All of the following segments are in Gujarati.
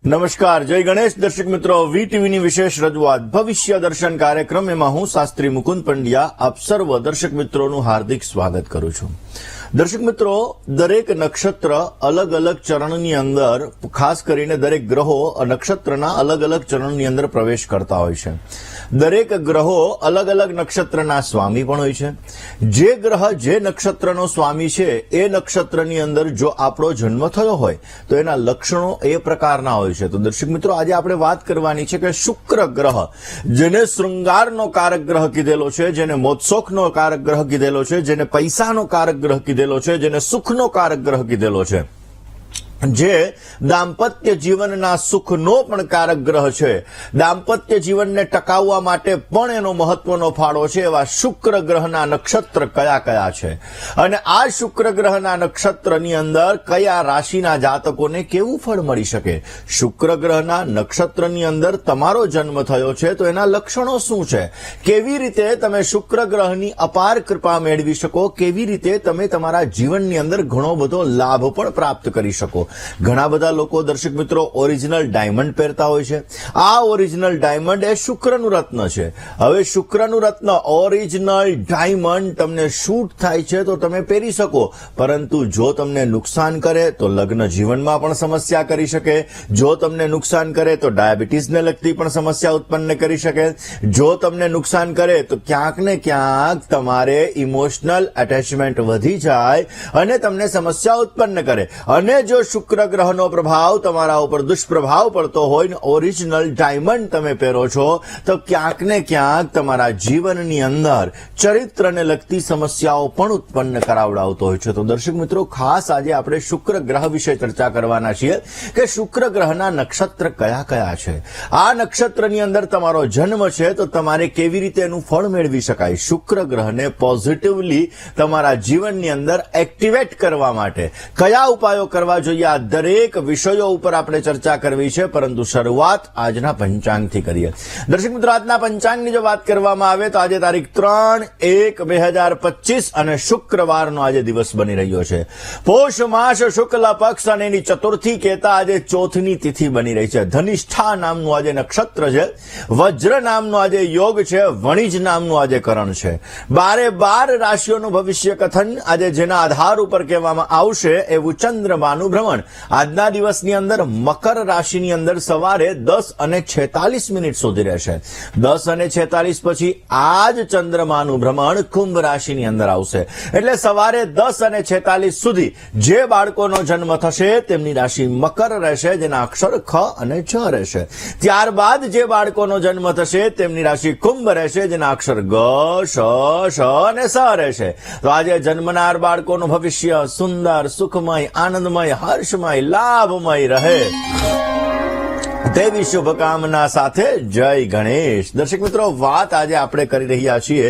નમસ્કાર, જય ગણેશ. દર્શક મિત્રો, વીટીવીની વિશેષ રજૂઆત ભવિષ્ય દર્શન કાર્યક્રમ એમાં હું શાસ્ત્રી મુકુંદ પંડ્યા આપ સર્વ દર્શક મિત્રોનું હાર્દિક સ્વાગત કરું છું. દર્શક મિત્રો, દરેક નક્ષત્ર અલગ અલગ ચરણની અંદર, ખાસ કરીને દરેક ગ્રહો નક્ષત્રના અલગ અલગ ચરણની અંદર પ્રવેશ કરતા હોય છે. દરેક ગ્રહો અલગ અલગ નક્ષત્રના સ્વામી પણ હોય છે. જે ગ્રહ જે નક્ષત્રનો સ્વામી છે એ નક્ષત્રની અંદર જો આપણો જન્મ થયો હોય તો એના લક્ષણો એ પ્રકારના હોય છે. તો દર્શક મિત્રો, આજે આપણે વાત કરવાની છે કે શુક્ર ગ્રહ, જેને શૃંગારનો કારક ગ્રહ કીધેલો છે, જેને મોત્સોકનો કારક ગ્રહ કીધેલો છે, જેને પૈસાનો કારક ગ્રહ કીધેલો છે, જેને સુખનો કારક ગ્રહ કીધેલો છે, જે દાંપત્ય જીવનના સુખનો પણ કારક ગ્રહ છે, દાંપત્ય જીવનને ટકાવવા માટે પણ એનો મહત્વનો ફાળો છે, એવા શુક્ર ગ્રહના નક્ષત્ર કયા કયા છે અને આ શુક્ર ગ્રહના નક્ષત્રની અંદર કયા રાશિના જાતકોને કેવું ફળ મળી શકે. શુક્ર ગ્રહના નક્ષત્રની અંદર તમારો જન્મ થયો છે તો એના લક્ષણો શું છે, કેવી રીતે તમે શુક્ર ગ્રહની અપાર કૃપા મેળવી શકો, કેવી રીતે તમે તમારા જીવનની અંદર ઘણો બધો લાભ પણ પ્રાપ્ત કરી શકો. ઘણા બધા લોકો, દર્શક મિત્રો, ઓરિજિનલ ડાયમંડ પહેરતા હોય છે. આ ઓરિજિનલ ડાયમંડ એ શુક્રનું રત્ન છે. હવે શુક્રનું રત્ન ઓરિજિનલ ડાયમંડ તમને શૂટ થાય છે તો તમે પહેરી શકો, પરંતુ જો તમને નુકસાન કરે તો લગ્ન જીવનમાં પણ સમસ્યા કરી શકે, જો તમને નુકસાન કરે તો ડાયાબિટીસને લગતી પણ સમસ્યા ઉત્પન્ન કરી શકે, જો તમને નુકસાન કરે તો ક્યાંક ને ક્યાંક તમારે ઇમોશનલ એટેચમેન્ટ વધી જાય અને તમને સમસ્યા ઉત્પન્ન કરે. અને જો શુક્ર ગ્રહનો પ્રભાવ તમારા ઉપર દુષ્પ્રભાવ પડતો હોય ને ઓરિજિનલ ડાયમંડ તમે પહેરો છો તો ક્યાંક ને ક્યાંક તમારા જીવનની અંદર ચરિત્રને લગતી સમસ્યાઓ પણ ઉત્પન્ન કરાવડાવતો હોય છે. તો દર્શક મિત્રો, ખાસ આજે આપણે શુક્ર ગ્રહ વિશે ચર્ચા કરવાના છીએ કે શુક્ર ગ્રહના નક્ષત્ર કયા કયા છે. આ નક્ષત્રની અંદર તમારો જન્મ છે તો તમારે કેવી રીતે એનું ફળ મેળવી શકાય. શુક્ર ગ્રહને પોઝિટિવલી તમારા જીવનની અંદર એક્ટિવેટ કરવા માટે કયા ઉપાયો કરવા જોઈએ, આ દરેક વિષયો ઉપર આપણે ચર્ચા કરવી છે. પરંતુ શરૂઆત આજના પંચાંગથી કરીએ. દર્શક મિત્રો, આજના પંચાંગની જો વાત કરવામાં આવે તો આજે તારીખ 3/1/2025 અને શુક્રવારનો આજે દિવસ બની રહ્યો છે. પોષ માસ શુક્લ પક્ષ અને એની ચતુર્થી કહેતા આજે ચોથની તિથિ બની રહી છે. ધનિષ્ઠા નામનું આજે નક્ષત્ર છે, વજ્ર નામનો આજે યોગ છે, વણિજ નામનું આજે કરણ છે. 12 રાશિઓનું ભવિષ્ય કથન આજે જેના આધાર ઉપર કહેવામાં આવશે એવું ચંદ્રમાનું ભ્રમણ આજના દિવસની અંદર મકર રાશિની અંદર સવારે 10:46 સુધી રહેશે. 10:46 પછી આજ ચંદ્રમાનું ભ્રમણ કુંભ રાશિની અંદર આવશે. એટલે સવારે 10:46 સુધી જે બાળકોનો જન્મ થશે તેમની રાશિ મકર રહેશે, જેના અક્ષર ખ અને ચ રહેશે. ત્યારબાદ જે બાળકોનો જન્મ થશે તેમની રાશિ કુંભ રહેશે, જેના અક્ષર ગ, શ, શ અને સ રહેશે. તો આજે જન્મનાર બાળકોનું ભવિષ્ય સુંદર, સુખમય, આનંદમય, હર્ષમય, લાભમય રહે તેવી શુભકામના સાથે જય ગણેશ. દર્શક મિત્રો, વાત આજે આપણે કરી રહ્યા છીએ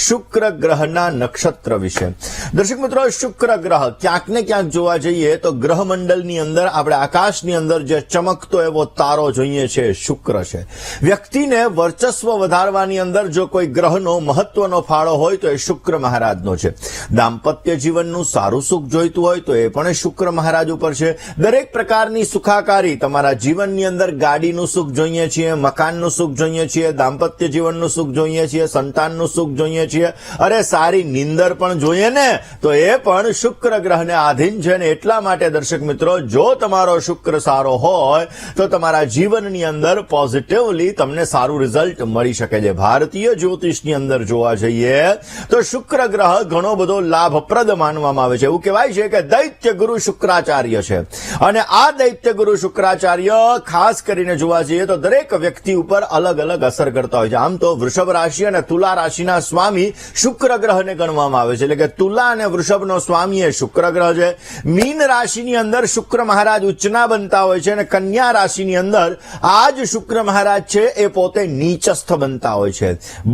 શુક્ર ગ્રહના નક્ષત્ર વિશે. દર્શક મિત્રો, શુક્ર ગ્રહ ક્યાંક ને ક્યાંક જોવા જઈએ તો ગ્રહમંડળની અંદર આપણે આકાશની અંદર જે ચમકતો એવો તારો જોઈએ છે શુક્ર છે. વ્યક્તિને વર્ચસ્વ વધારવાની અંદર જો કોઈ ગ્રહનો મહત્વનો ફાળો હોય તો એ શુક્ર મહારાજનો છે. દાંપત્ય જીવનનું સારું સુખ જોઈતું હોય તો એ પણ શુક્ર મહારાજ ઉપર છે. દરેક પ્રકારની સુખાકારી, તમારા જીવનની અંદર ગાડીનું સુખ જોઈએ છીએ, મકાનનું સુખ જોઈએ છીએ, દાંપત્ય જીવનનું સુખ જોઈએ છીએ, સંતાનનું સુખ જોઈએ છીએ, અરે સારી નીંદર પણ જોઈએ ને, તો એ પણ શુક્ર ગ્રહને આધીન છે. ને એટલા માટે દર્શક મિત્રો, જો તમારો શુક્ર સારો હોય તો તમારા જીવનની અંદર પોઝિટિવલી તમને સારું રિઝલ્ટ મળી શકે છે. ભારતીય જ્યોતિષની અંદર જોવા જઈએ તો શુક્ર ગ્રહ ઘણો બધો લાભપ્રદ માનવામાં આવે છે. એવું કહેવાય છે કે દૈત્ય ગુરુ શુક્રાચાર્ય છે અને આ દૈત્ય ગુરુ શુક્રાચાર્ય ખાસ કરીને જોવા જઈએ તો દરેક વ્યક્તિ ઉપર અલગ અલગ અસર કરતા હોય છે. આમ તો વૃષભ રાશિ અને તુલા રાશિના સ્વામી શુક્ર ગ્રહને ગણવામાં આવે છે, એટલે કે તુલા અને વૃષભનો સ્વામી એ શુક્ર ગ્રહ છે. મીન રાશિની અંદર શુક્ર મહારાજ ઉચ્ચના બનતા હોય છે અને કન્યા રાશિની અંદર આ જ શુક્ર મહારાજ છે એ પોતે નીચસ્થ બનતા હોય છે.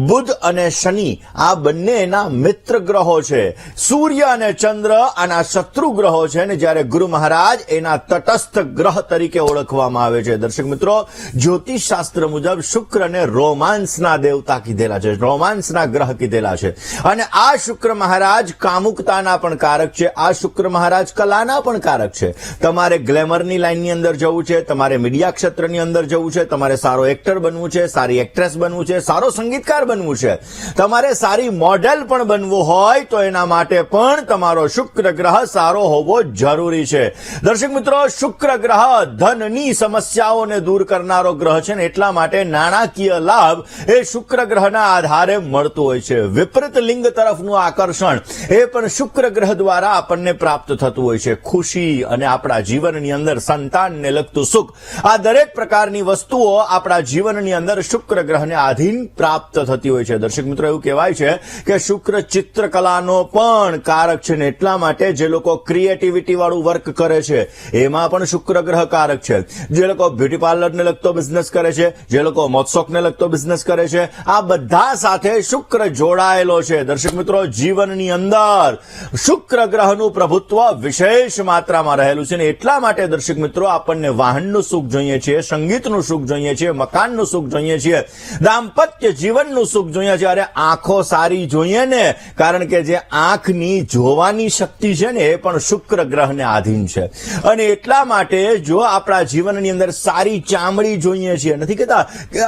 બુધ અને શનિ આ બંને એના મિત્ર ગ્રહો છે. સૂર્ય અને ચંદ્ર આના શત્રુ ગ્રહો છે અને જ્યારે ગુરુ મહારાજ એના તટસ્થ ગ્રહ તરીકે ઓળખવામાં આવે છે. દર્શક દર્શક મિત્રો, જ્યોતિષ શાસ્ત્ર મુજબ શુક્રને રોમાન્સના દેવતા કીધેલા છે, રોમાન્સના ગ્રહ કીધેલા છે. અને આ શુક્ર મહારાજ કામુકતાના પણ કારક છે, આ શુક્ર મહારાજ કલાના પણ કારક છે. તમારે ગ્લેમરની લાઈનની અંદર જવું છે, તમારે મીડિયા ક્ષેત્રની અંદર જવું છે, તમારે સારો એક્ટર બનવું છે, સારી એક્ટ્રેસ બનવું છે, સારો સંગીતકાર બનવું છે, તમારે સારી મોડેલ પણ બનવું હોય તો એના માટે પણ તમારો શુક્ર ગ્રહ સારો હોવો જરૂરી છે. દર્શક મિત્રો, શુક્ર ગ્રહ ધનની સમસ્યાઓને દૂર કરનારો ગ્રહ છે ને એટલા માટે નાણાકીય લાભ એ શુક્ર ગ્રહના આધારે મળતું હોય છે. વિપરીત લિંગ તરફનું આકર્ષણ એ પણ શુક્ર ગ્રહ દ્વારા આપણને પ્રાપ્ત થતું હોય છે. ખુશી અને આપણા જીવનની અંદર સંતાનને લગતું સુખ, આ દરેક પ્રકારની વસ્તુઓ આપણા જીવનની અંદર શુક્ર ગ્રહને આધીન પ્રાપ્ત થતી હોય છે. દર્શક મિત્રો, એવું કહેવાય છે કે શુક્ર ચિત્રકલાનો પણ કારક છે ને એટલા માટે જે લોકો ક્રિએટિવિટી વાળું વર્ક કરે છે એમાં પણ શુક્ર ગ્રહ કારક છે. જે લોકો બ્યુટી પાર્લરને લગતો બિઝનેસ કરે છે, જે લોકો મોત્સોકને લગતો બિઝનેસ કરે છે, આ બધા સાથે શુક્ર જોડાયેલો છે. દર્શક મિત્રો, જીવનની અંદર શુક્ર ગ્રહનું પ્રભુત્વ વિશેષ માત્રામાં રહેલું છે ને એટલા માટે દર્શક મિત્રો આપણને વાહનનું સુખ જોઈએ છે, સંગીતનું સુખ જોઈએ છે, મકાનનું સુખ જોઈએ છે, દાંપત્ય જીવનનું સુખ જોઈએ છે. અરે આંખો સારી જોઈએ ને, કારણ કે જે આંખની જોવાની શક્તિ છે ને એ પણ શુક્ર ગ્રહને આધીન છે. અને એટલા માટે જો આપણા જીવનની અંદર સારી ચામડી જોઈએ છે, નથી કહેતા કે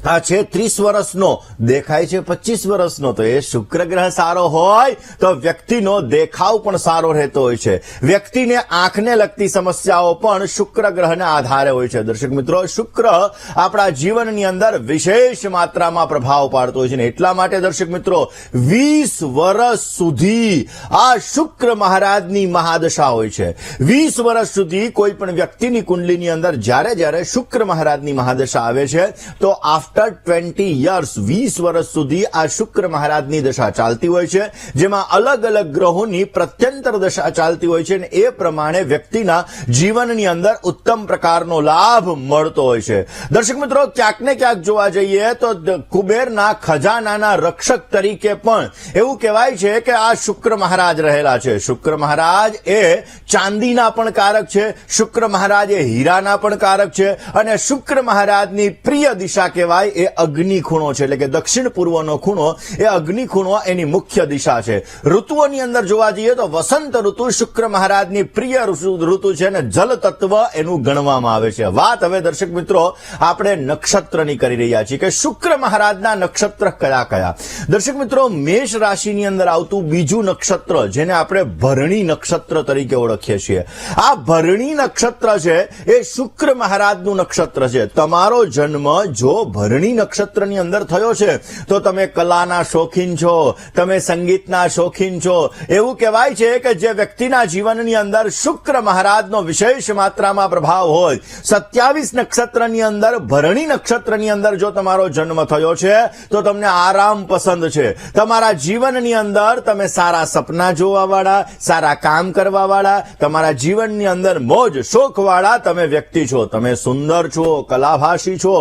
આ છે 30 વર્ષનો, દેખાય છે 25 વર્ષનો, તો એ શુક્ર ગ્રહ સારો હોય તો વ્યક્તિનો દેખાવ પણ સારો રહેતો હોય છે. વ્યક્તિને આંખને લગતી સમસ્યાઓ પણ શુક્ર ગ્રહના આધારે હોય છે. દર્શક મિત્રો, શુક્ર આપણા જીવનની અંદર વિશેષ માત્રામાં પ્રભાવ પાડતો હોય છે ને એટલા માટે દર્શક મિત્રો 20 વર્ષ સુધી આ શુક્ર મહારાજની મહાદશા હોય છે. 20 વર્ષ સુધી કોઈ પણ વ્યક્તિની કુંડલીની અંદર જ્યારે શુક્ર મહારાજની મહાદશા આવે છે તો આફ્ટર 20 years 20 વર્ષ સુધી આ શુક્ર મહારાજની દશા ચાલતી હોય છે, જેમાં અલગ અલગ ગ્રહોની પ્રત્યંતર દશા ચાલતી હોય છે અને એ પ્રમાણે વ્યક્તિના જીવનની અંદર ઉત્તમ પ્રકારનો લાભ મળતો હોય છે. દર્શક મિત્રો, ક્યાંક ને ક્યાંક જોવા જઈએ તો કુબેરના ખજાનાના રક્ષક તરીકે પણ એવું કહેવાય છે કે આ શુક્ર મહારાજ રહેલા છે. શુક્ર મહારાજ એ ચાંદીના પણ કારક છે, શુક્ર મહારાજ એ હીરાના પણ કારક છે અને શુક્ર મહારાજની પ્રિય દિશા કહેવાય એ અગ્નિ ખૂણો છે, એટલે કે દક્ષિણ પૂર્વનો ખૂણો એ અગ્નિ ખૂણો એની મુખ્ય દિશા છે. ઋતુઓની અંદર જોવા જઈએ તો વસંત ઋતુ શુક્ર મહારાજની પ્રિય ઋતુ છે અને જલ તત્વ એનું ગણવામાં આવે છે. વાત હવે દર્શક મિત્રો આપણે નક્ષત્રની કરી રહ્યા છીએ કે શુક્ર મહારાજના નક્ષત્ર કયા કયા. દર્શક મિત્રો, મેષ રાશિની અંદર આવતું બીજું નક્ષત્ર જેને આપણે ભરણી નક્ષત્ર તરીકે ઓળખીએ છીએ, આ ભરણી નક્ષત્ર છે એ શુક્ર મહારાજનું નક્ષત્ર છે. તમારો જન્મ જો ભરણી નક્ષત્રની અંદર થયો છે તો તમે કલાના શોખીન છો, તમે સંગીતના શોખીન છો. એવું કહેવાય છે કે જે વ્યક્તિના જીવનની અંદર શુક્ર મહારાજનો વિશેષ માત્રામાં પ્રભાવ હોય, 27 નક્ષત્રની અંદર ભરણી નક્ષત્રની અંદર જો તમારો જન્મ થયો છે તો તમને આરામ પસંદ છે. તમારા જીવનની અંદર તમે સારા સપના જોવાવાળા, સારા કામ કરવાવાળા, તમારા જીવનની અંદર મોજ શોખવાળા તમે વ્યક્તિ છો. તમે સુંદર છો, કલાભાષી છો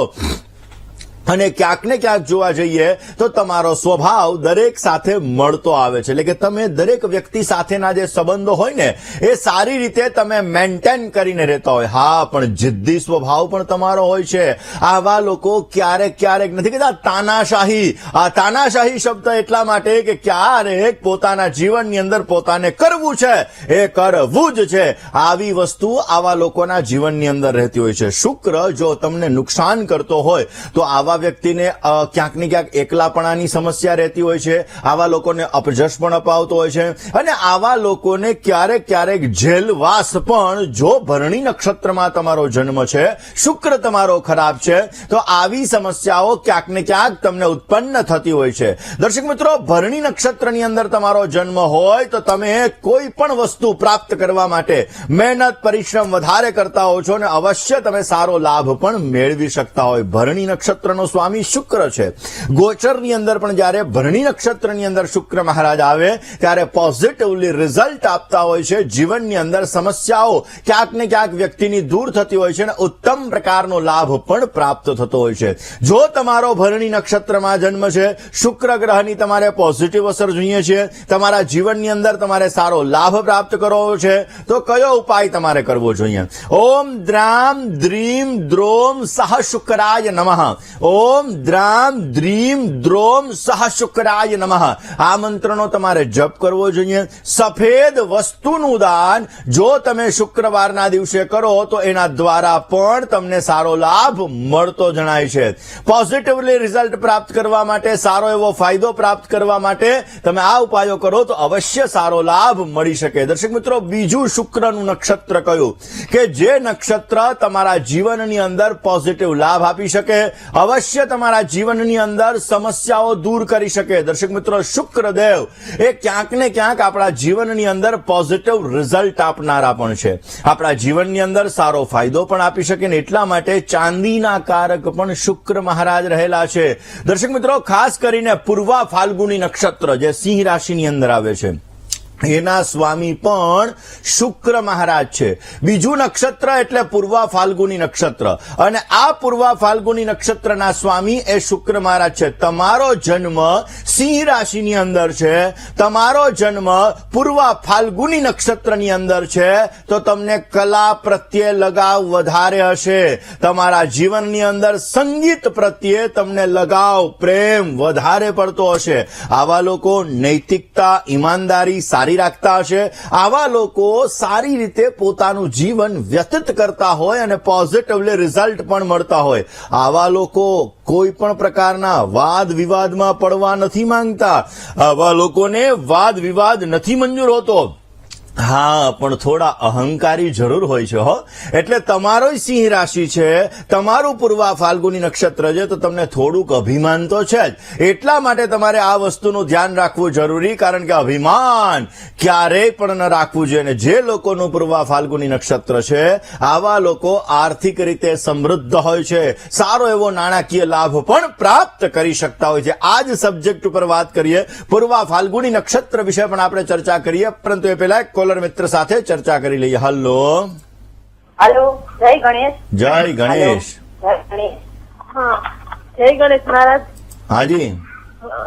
અને ક્યાંક ને ક્યાંક જોવા જઈએ તો તમારો સ્વભાવ દરેક સાથે મળતો આવે છે, એટલે કે તમે દરેક વ્યક્તિ સાથેના જે સંબંધો હોય ને એ સારી રીતે તમે મેન્ટેન કરીને રહેતા હોય. હા, પણ જિદ્દી સ્વભાવ પણ તમારો હોય છે. આવા લોકો ક્યારેક નથી કહેતા તાનાશાહી, આ તાનાશાહી શબ્દ એટલા માટે કે ક્યારેક પોતાના જીવનની અંદર પોતાને કરવું છે એ કરવું જ છે. આવી વસ્તુ આવા લોકોના જીવનની અંદર રહેતી હોય છે. શુક્ર જો તમને નુકસાન કરતો હોય તો આવા વ્યક્તિને ક્યાંક ને ક્યાંક એકલાપણાની સમસ્યા રહેતી હોય છે. આવા લોકોને અપજશ પણ અપાવતો હોય છે અને આવા લોકોને ક્યારેક જેલવાસ પણ જો ભરણી નક્ષત્રમાં તમારો જન્મ છે, શુક્ર તમારો ખરાબ છે, તો આવી સમસ્યાઓ ક્યાંક ને ક્યાંક તમને ઉત્પન્ન થતી હોય છે. દર્શક મિત્રો, ભરણી નક્ષત્રની અંદર તમારો જન્મ હોય તો તમે કોઈ પણ વસ્તુ પ્રાપ્ત કરવા માટે મહેનત પરિશ્રમ વધારે કરતા હો છો અને અવશ્ય તમે સારો લાભ પણ મેળવી શકતા હોય. ભરણી નક્ષત્રનો નક્ષત્રનો સ્વામી શુક્ર છે. ગોચરની અંદર પણ જ્યારે ભરણી નક્ષત્રની અંદર શુક્ર મહારાજ આવે ત્યારે પોઝિટિવલી રિઝલ્ટ આપતા હોય છે. જીવનની અંદર સમસ્યાઓ ક્યાંક ને ક્યાંક વ્યક્તિની દૂર થતી હોય છે અને ઉત્તમ પ્રકારનો લાભ પણ પ્રાપ્ત થતો હોય છે. જો તમારો ભરણી નક્ષત્રમાં જન્મ છે, શુક્ર ગ્રહની તમારે પોઝિટિવ અસર જોઈએ છે, તમારા જીવનની અંદર તમારે સારો લાભ પ્રાપ્ત કરવો છે, તો કયો ઉપાય તમારે કરવો જોઈએ? ઓમ દ્રામ દ્રીમ દ્રોમ સહ શુક્રાય નમઃ. ઓમ દ્રામ દ્રીમ દ્રોમ સહ શુક્રાય નમઃ. આ મંત્રનો તમારે જપ કરવો જોઈએ. સફેદ વસ્તુનું દાન જો તમે શુક્રવારના દિવસે કરો તો એના દ્વારા પણ તમને સારો લાભ મળતો જણાય છે. પોઝિટિવલી રિઝલ્ટ પ્રાપ્ત કરવા માટે, સારો એવો ફાયદો પ્રાપ્ત કરવા માટે તમે આ ઉપાયો કરો તો અવશ્ય સારો લાભ મળી શકે. દર્શક મિત્રો, બીજું શુક્રનું નક્ષત્ર કયું કે જે નક્ષત્ર તમારા જીવનની અંદર પોઝિટિવ લાભ આપી શકે, અવશ્ય તમારા જીવનની અંદર સમસ્યાઓ દૂર કરી શકે. દર્શક મિત્રો, શુક્રદેવ એ ક્યાંક ને ક્યાંક આપણા જીવનની અંદર પોઝિટિવ રિઝલ્ટ આપનારા પણ છે. આપણા જીવનની અંદર સારો ફાયદો પણ આપી શકે ને એટલા માટે ચાંદીના કારક પણ શુક્ર મહારાજ રહેલા છે. દર્શક મિત્રો, ખાસ કરીને પૂર્વા ફાલ્ગુની નક્ષત્ર જે સિંહ રાશિની અંદર આવે છે એના સ્વામી પણ શુક્ર મહારાજ છે. બીજું નક્ષત્ર એટલે પૂર્વા ફાલ્ગુની નક્ષત્ર, અને આ પૂર્વા ફાલ્ગુની નક્ષત્રના સ્વામી એ શુક્ર મહારાજ છે. તમારો જન્મ સિંહ રાશિની અંદર છે, તમારો જન્મ પૂર્વા ફાલ્ગુની નક્ષત્રની અંદર છે, તો તમને કલા પ્રત્યે લગાવ વધારે હશે. તમારા જીવનની અંદર સંગીત પ્રત્યે તમને લગાવ, પ્રેમ વધારે પડતો હશે. આવા લોકો નૈતિકતા, ઈમાનદારી સારી રાખતા હશે. આવા લોકો સારી રીતે પોતાનું જીવન વ્યતીત કરતા હોય અને પોઝિટિવલી રિઝલ્ટ પણ મળતા હોય. આવા લોકો કોઈ પણ પ્રકારના વાદ વિવાદમાં પડવા નથી માંગતા. આવા લોકોને વાદ વિવાદ નથી મંજૂર હોતો. હા, પણ થોડા અહંકારી જરૂર હોય છે હો. એટલે તમારો સિંહ રાશિ છે, તમારું પૂર્વા ફાલ્ગુની નક્ષત્ર છે, તો તમને થોડુંક અભિમાન તો છે જ. એટલા માટે તમારે આ વસ્તુનું ધ્યાન રાખવું જરૂરી, કારણ કે અભિમાન ક્યારેય પણ ન રાખવું જોઈએ. અને જે લોકોનું પૂર્વા ફાલ્ગુની નક્ષત્ર છે આવા લોકો આર્થિક રીતે સમૃદ્ધ હોય છે, સારો એવો નાણાકીય લાભ પણ પ્રાપ્ત કરી શકતા હોય છે. આ જ સબ્જેક્ટ ઉપર વાત કરીએ, પૂર્વા ફાલ્ગુની નક્ષત્ર વિશે પણ આપણે ચર્ચા કરીએ, પરંતુ એ પહેલા કોલર મિત્ર સાથે ચર્ચા કરી લઈએ. હલો હેલો, જય ગણેશ. જય ગણેશ. જય ગણેશ. હા, જય ગણેશ મહારાજ. હાજી.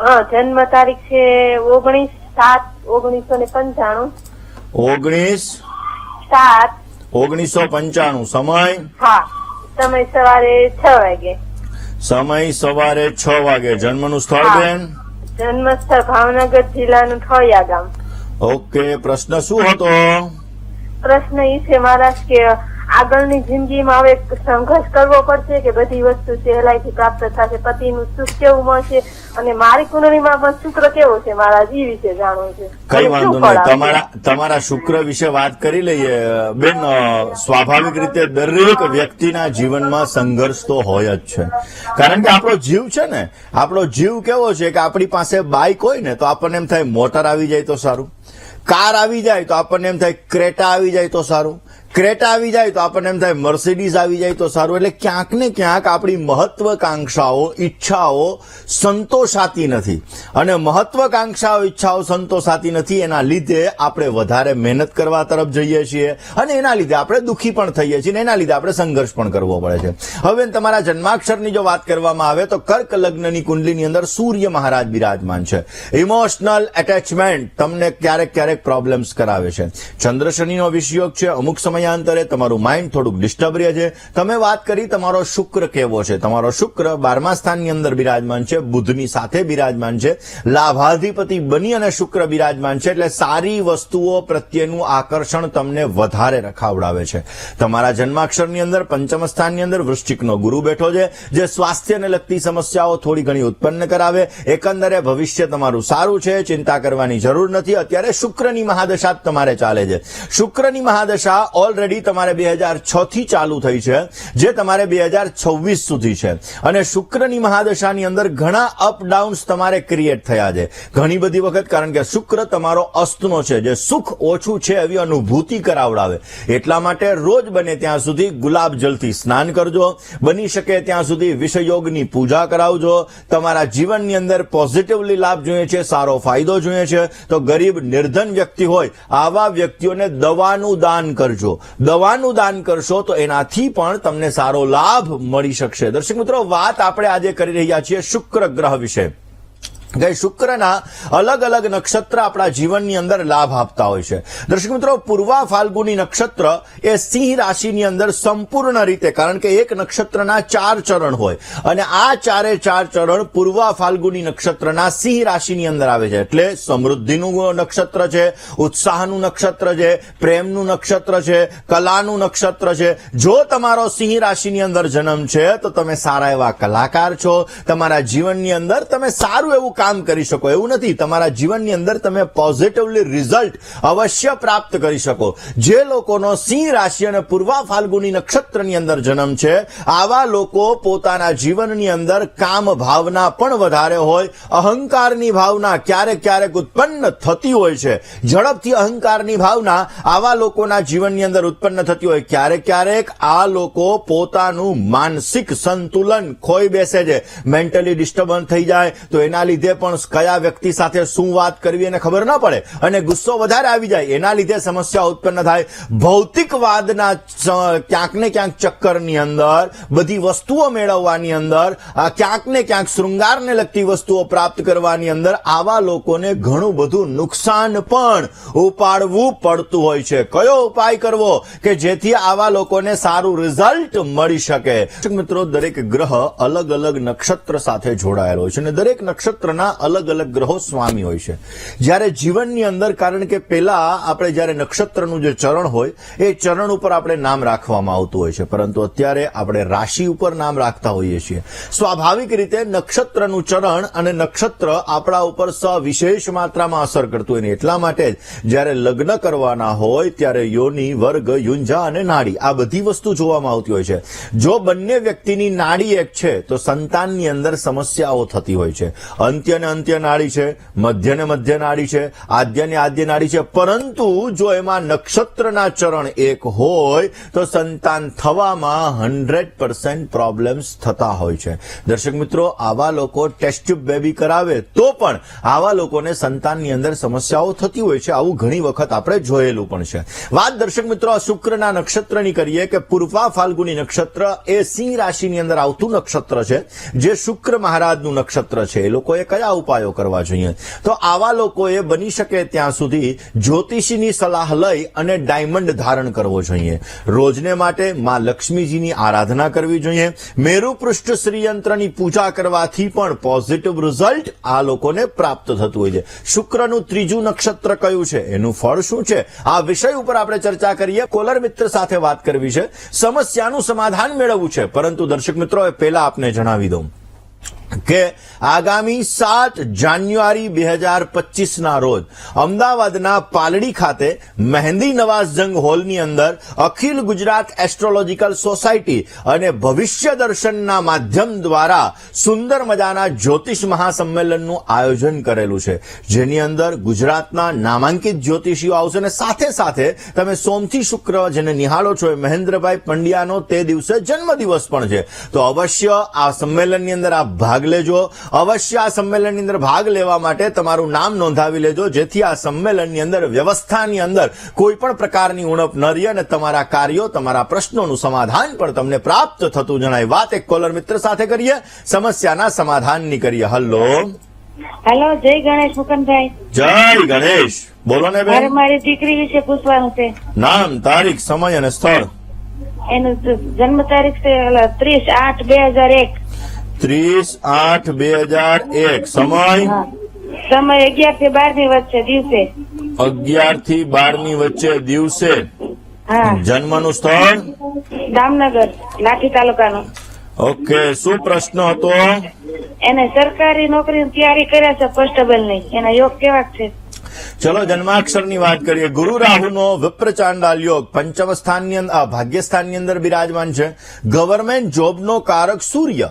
હા, જન્મ તારીખ છે 19/7/1995. 19/7/1995. સમય? હા, સમય સવારે 6 વાગે. સમય સવારે 6 વાગે. જન્મનું સ્થળ હા. બેન? જન્મ સ્થળ ભાવનગર જિલ્લાનું ઠોયા ગામ. ઓકે, પ્રશ્ન શું હતો? પ્રશ્ન એ છે મહારાજ કે આગળની જિંદગીમાં હવે સંઘર્ષ કરવો પડશે કે બધી વસ્તુ સહેલાઈથી પ્રાપ્ત થશે? પતિનું સુખ કેવું મળશે અને મારી કુંડળીમાં પણ શુક્ર કેવો છે મહારાજ, એ વિશે જાણવું છે. કઈ વાંધો નહીં, તમારા શુક્ર વિશે વાત કરી લઈએ બેન. સ્વાભાવિક રીતે દરેક વ્યક્તિના જીવનમાં સંઘર્ષ તો હોય જ છે, કારણ કે આપણો જીવ છે ને, આપણો જીવ કેવો છે કે આપણી પાસે બાઇક હોય ને તો આપણને એમ થાય મોટર આવી જાય તો સારું, કાર આવી જાય તો આપણને એમ થાય ક્રેટા આવી જાય તો સારું, ક્રેટા આવી જાય તો આપણને એમ થાય મર્સિડીઝ આવી જાય તો સારું. એટલે ક્યાંક ને ક્યાંક આપણી મહત્વકાંક્ષાઓ, ઈચ્છાઓ સંતોષાતી નથી, અને મહત્વકાંક્ષાઓ, ઈચ્છાઓ સંતોષાતી નથી. એના લીધે આપણે વધારે મહેનત કરવા તરફ જઈએ છીએ અને એના લીધે આપણે દુઃખી પણ થઈએ છીએ, એના લીધે આપણે સંઘર્ષ પણ કરવો પડે છે. હવે તમારા જન્માક્ષરની જો વાત કરવામાં આવે તો કર્ક લગ્નની કુંડલીની અંદર સૂર્ય મહારાજ બિરાજમાન છે. ઇમોશનલ એટેચમેન્ટ તમને ક્યારેક ક્યારેક પ્રોબ્લેમ્સ કરાવે છે. ચંદ્ર શનિનો વિષયોગ છે. અમુક સમયાંતરે તમારું માઇન્ડ થોડુંક ડિસ્ટર્બ રહે છે. તમે વાત કરી તમારો શુક્ર કેવો છે. તમારો શુક્ર 12મા સ્થાનની અંદર બિરાજમાન છે, બુધની સાથે બિરાજમાન છે, લાભાધિપતિ બની અને શુક્ર બિરાજમાન છે, એટલે સારી વસ્તુઓ પ્રત્યેનું આકર્ષણ તમને વધારે રખાવડાવે છે. તમારા જન્માક્ષરની અંદર 5મ સ્થાનની અંદર વૃશ્ચિકનો ગુરુ બેઠો છે, જે સ્વાસ્થ્યને લગતી સમસ્યાઓ થોડી ઘણી ઉત્પન્ન કરાવે. એકંદરે ભવિષ્ય તમારું સારું છે, ચિંતા કરવાની જરૂર નથી. અત્યારે શુક્રની મહાદશા તમારે ચાલે છે. શુક્રની મહાદશા ઓલ ઓલરેડી તમારે 2006 થી ચાલુ થઈ છે, જે તમારે 2026 સુધી છે. અને શુક્રની મહાદશાની અંદર ઘણા અપડાઉન્સ તમારે ક્રિએટ થયા છે ઘણી બધી વખત, કારણ કે શુક્ર તમારો અસ્તનો છે, જે સુખ ઓછું છે એવી અનુભૂતિ કરાવડાવે. એટલા માટે રોજ બને ત્યાં સુધી ગુલાબ જલથી સ્નાન કરજો, બની શકે ત્યાં સુધી વિષયોગની પૂજા કરાવજો. તમારા જીવનની અંદર પોઝિટિવલી લાભ જોઈએ છે, સારો ફાયદો જોઈએ છે, તો ગરીબ નિર્ધન વ્યક્તિ હોય આવા વ્યક્તિઓને દવાનું દાન કરજો. દવાનું દાન કરશો તો એનાથી પણ તમને સારો લાભ મળી શકશે. દર્શક મિત્રો, વાત આપણે આજે કરી રહ્યા છીએ શુક્ર ગ્રહ વિશે. શુક્રના અલગ અલગ નક્ષત્ર આપણા જીવનની અંદર લાભ આપતા હોય છે. દર્શક મિત્રો, પૂર્વા ફાલ્ગુની નક્ષત્ર એ સિંહ રાશિની અંદર સંપૂર્ણ રીતે, કારણ કે એક નક્ષત્રના 4 ચરણ હોય અને આ 4 ચરણ પૂર્વા ફાલ્ગુની નક્ષત્રના સિંહ રાશિની અંદર આવે છે. એટલે સમૃદ્ધિનું નક્ષત્ર છે, ઉત્સાહનું નક્ષત્ર છે, પ્રેમનું નક્ષત્ર છે, કલાનું નક્ષત્ર છે. જો તમારો સિંહ રાશિની અંદર જન્મ છે તો તમે સારા એવા કલાકાર છો. તમારા જીવનની અંદર તમે સારું એવું કામ કરી શકો. એવું નથી, તમારા જીવનની અંદર તમે પોઝિટિવલી રિઝલ્ટ અવશ્ય પ્રાપ્ત કરી શકો. જે લોકોનો સિંહ રાશિ અને પૂર્વા ફાલ્ગુની નક્ષત્રની અંદર જન્મ છે, આવા લોકો પોતાના જીવનની અંદર કામ ભાવના પણ વધારે હોય, અહંકારની ભાવના ક્યારેક ક્યારેક ઉત્પન્ન થતી હોય છે. ઝડપથી અહંકારની ભાવના આવા લોકોના જીવનની અંદર ઉત્પન્ન થતી હોય. ક્યારેક ક્યારેક આ લોકો પોતાનું માનસિક સંતુલન ખોઈ બેસે છે. મેન્ટલી ડિસ્ટર્બન્સ થઈ જાય તો એના લીધે પણ કયા વ્યક્તિ સાથે શું વાત કરવી એને ખબર ન પડે અને ગુસ્સો વધારે આવી જાય, એના લીધે સમસ્યા ઉત્પન્ન થાય. ભૌતિકવાદના ક્યાંક ને ક્યાંક ચક્કરની અંદર, બધી વસ્તુઓ મેળવવાની અંદર, ક્યાંક ને ક્યાંક શૃંગારને લગતી વસ્તુઓ પ્રાપ્ત કરવાની અંદર આવા લોકોને ઘણું બધું નુકસાન પણ ઉપાડવું પડતું હોય છે. કયો ઉપાય કરવો કે જેથી આવા લોકોને સારું રિઝલ્ટ મળી શકે? મિત્રો, દરેક ગ્રહ અલગ અલગ નક્ષત્ર સાથે જોડાયેલો હોય છે અને દરેક નક્ષત્રના અલગ અલગ ગ્રહો સ્વામી હોય છે. જ્યારે જીવનની અંદર, કારણ કે પેલા આપણે જ્યારે નક્ષત્રનું જે ચરણ હોય એ ચરણ ઉપર આપણે નામ રાખવામાં આવતું હોય છે, પરંતુ અત્યારે આપણે રાશિ ઉપર નામ રાખતા હોઈએ છીએ. સ્વાભાવિક રીતે નક્ષત્રનું ચરણ અને નક્ષત્ર આપણા ઉપર સવિશેષ માત્રામાં અસર કરતું હોય. એટલા માટે જ જ્યારે લગ્ન કરવાના હોય ત્યારે યોનિ, વર્ગ, યુંજા અને નાડી, આ બધી વસ્તુ જોવામાં આવતી હોય છે. જો બંને વ્યક્તિની નાડી એક છે તો સંતાનની અંદર સમસ્યાઓ થતી હોય છે. અંત્ય ને અંત્ય નાડી છે, મધ્ય ને મધ્ય નાડી છે, આદ્ય ને આદ્ય નાડી છે. પરંતુ જો એમાં નક્ષત્રના ચરણ એક હોય તો સંતાન થવામાં 100% પ્રોબ્લેમ્સ થતા હોય છે. દર્શક મિત્રો, આવા લોકો ટેસ્ટ ટ્યુબ બેબી કરાવે તો પણ આવા લોકોને સંતાનની અંદર સમસ્યાઓ થતી હોય છે. આવું ઘણી વખત આપણે જોયેલું પણ છે. વાત દર્શક મિત્રો શુક્રના નક્ષત્રની કરીએ કે પૂર્વા ફાલ્ગુની નક્ષત્ર એ સિંહ રાશિની અંદર આવતું નક્ષત્ર છે, જે શુક્ર મહારાજનું નક્ષત્ર છે. એ લોકોએ કયા ઉપાયો કરવા જોઈએ? તો આવા લોકોએ બની શકે ત્યાં સુધી જ્યોતિષીની સલાહ લઈ અને ડાયમંડ ધારણ કરવો જોઈએ. રોજને માટે માં લક્ષ્મીજીની આરાધના કરવી જોઈએ. મેરુ પૃષ્ઠ શ્રીયંત્રની પૂજા કરવાથી પણ પોઝિટિવ રિઝલ્ટ આ લોકોને પ્રાપ્ત થતું હોય છે. શુક્રનું ત્રીજું નક્ષત્ર કયું છે, એનું ફળ શું છે, આ વિષય ઉપર આપણે ચર્ચા કરીએ. કોલર મિત્ર સાથે વાત કરવી છે, સમસ્યાનું સમાધાન મેળવવું છે. પરંતુ દર્શક મિત્રો, પહેલા આપને જણાવી દઉં કે આગામી 7 જાન્યુઆરી 2025 ના રોજ અમદાવાદના પાલડી ખાતે મહેંદી નવાઝ જંગ હોલની અંદર અખિલ ગુજરાત એસ્ટ્રોલોજીકલ સોસાયટી અને ભવિષ્ય દર્શનના માધ્યમ દ્વારા સુંદર મજાના જ્યોતિષ મહાસંમેલનનું આયોજન કરેલું છે, જેની અંદર ગુજરાતના નામાંકિત જ્યોતિષીઓ આવશે અને સાથે સાથે તમે સોમથી શુક્ર જેને નિહાળો છો એ મહેન્દ્રભાઈ પંડ્યાનો તે દિવસે જન્મદિવસ પણ છે. તો અવશ્ય આ સંમેલનની અંદર આપ ભાગ લેજો. અવશ્ય આ સંમેલનની અંદર ભાગ લેવા માટે તમારું નામ નોંધાવી લેજો, જેથી આ સંમેલનની અંદર વ્યવસ્થાની અંદર કોઈ પણ પ્રકારની ઉણપ ન રહે અને તમારા કાર્યો, તમારા પ્રશ્નોનું સમાધાન પણ તમને પ્રાપ્ત થતું જણાય. વાત એક કોલર મિત્ર સાથે કરીએ, સમસ્યાના સમાધાનની કરીએ. હેલો, જય ગણેશ મુકનભાઈ. જય ગણેશ. બોલો ને બેન. મારી દીકરી વિશે પૂછવાનું છે. નામ, તારીખ, સમય અને સ્થળ. એનું જન્મ તારીખ છે 30/8/2001. 30/8/2001. સમય સમય 11 થી 12 ની વચ્ચે દિવસે. 11 થી 12 ની વચ્ચે દિવસે. હા. જન્મનું સ્થળ દામનગર, લાઠી તાલુકાનું. ઓકે, શું પ્રશ્ન હતો? એને સરકારી નોકરીની તૈયારી કર્યા છે, કોન્સ્ટેબલ ની. એના યોગ કેવા છે? ચલો જન્માક્ષરની વાત કરીએ. ગુરુ રાહુનો વિપ્ર ચાંડાલ યોગ પંચમ સ્થાનની અંદર ભાગ્યસ્થાનની અંદર બિરાજમાન છે. ગવર્મેન્ટ જોબનો કારક સૂર્ય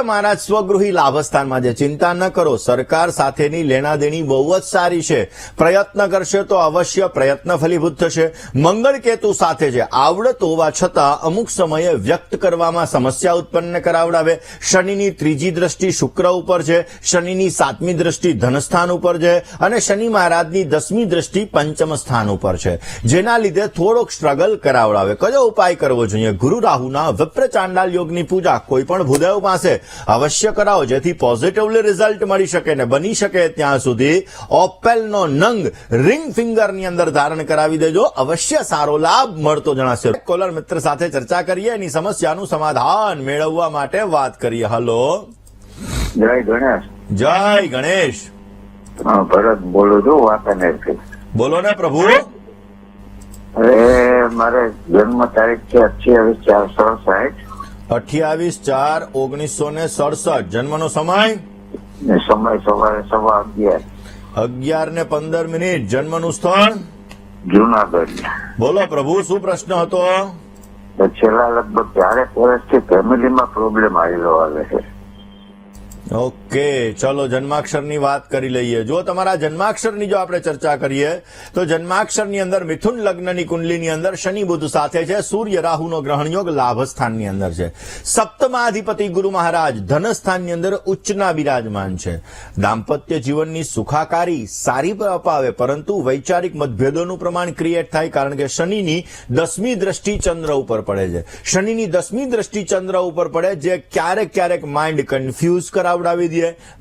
મહારાજ સ્વગૃહી લાભસ્થાનમાં છે. ચિંતા ન કરો, સરકાર સાથેની લેણાદેણી બહુ જ સારી છે. પ્રયત્ન કરશે તો અવશ્ય પ્રયત્ન ફલીભૂત થશે. મંગળ કેતુ સાથે છે. આવડત હોવા છતાં અમુક સમયે વ્યક્ત કરવામાં સમસ્યા ઉત્પન્ન કરાવડાવે. શનિની ત્રીજી દ્રષ્ટિ શુક્ર ઉપર છે, શનિની સાતમી દ્રષ્ટિ ધનસ્થાન ઉપર છે અને શનિ મહારાજની 10મી દ્રષ્ટિ પંચમ સ્થાન ઉપર છે, જેના લીધે થોડોક સ્ટ્રગલ કરાવડાવે. કયો ઉપાય કરવો જોઈએ? ગુરુ રાહુના વિપ્ર ચાંડાલ યોગની પૂજા કોઈ પણ ભૂદેવ પાસે અવશ્ય કરાવો, જેથી પોઝિટિવલી રિઝલ્ટ મળી શકે ને બની શકે ત્યાં સુધી ઓપેલનો નંગ રિંગ ફિંગરની અંદર ધારણ કરાવી દેજો. અવશ્ય સારો લાભ મળતો જણાશે. કોલર મિત્ર સાથે ચર્ચા કરીએ, એની સમસ્યાનું સમાધાન મેળવવા માટે વાત કરીએ. હલો, જય ગણેશ. જય ગણેશ. ભરત બોલું છું વાંકાનેરથી. બોલો ને પ્રભુ. હવે મારે જન્મ તારીખ છે 28/4/67. 28/4/1967. જન્મનો સમય ને સમય સવારે 11:15. 11:15. જન્મનું સ્થળ જુનાગઢ. બોલો પ્રભુ, શું પ્રશ્ન હતો? તો છેલ્લા લગભગ 4 વર્ષથી ફેમિલીમાં પ્રોબ્લેમ આવેલો આવે છે. ઓકે, ચલો જન્માક્ષરની વાત કરી લઈએ. જો તમારા જન્માક્ષરની જો આપણે ચર્ચા કરીએ તો જન્માક્ષરની અંદર મિથુન લગ્નની કુંડલીની અંદર શનિ બુધ સાથે છે. સૂર્ય રાહુનો ગ્રહણ યોગ લાભસ્થાનની અંદર છે. સપ્તમાધિપતિ ગુરુ મહારાજ ધનસ્થાનની અંદર ઉચ્ચના બિરાજમાન છે. દાંપત્ય જીવનની સુખાકારી સારી અપાવે, પરંતુ વૈચારિક મતભેદોનું પ્રમાણ ક્રિએટ થાય, કારણ કે શનિની 10મી દ્રષ્ટિ ચંદ્ર ઉપર પડે છે. શનિની 10મી દ્રષ્ટિ ચંદ્ર ઉપર પડે, જે ક્યારેક માઇન્ડ કન્ફ્યુઝ કરાવડાવી દે,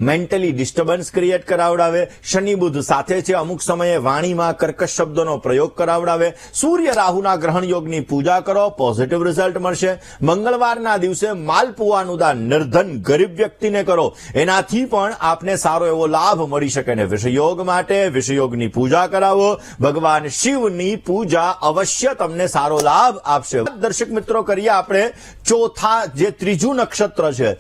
મેન્ટલી ડિસ્ટર્બન્સ ક્રિએટ કરાવડાવે. શનિ બુધ સાથે છે, અમુક સમયે વાણીમાં કર્કશ શબ્દોનો પ્રયોગ કરાવડાવે. સૂર્ય રાહુના ગ્રહણ યોગની પૂજા કરો, પોઝિટિવ રિઝલ્ટ મળશે. મંગળવારના દિવસે માલપુવાનું દાન નિર્ધન ગરીબ વ્યક્તિને કરો, એનાથી પણ આપને સારો એવો લાભ મળી શકે. ને વિષયોગ માટે વિષયોગની પૂજા કરાવો. ભગવાન શિવની પૂજા અવશ્ય તમને સારો લાભ આપશે. દર્શક મિત્રો, કરીએ આપણે ચોથા જે ત્રીજું નક્ષત્ર છે,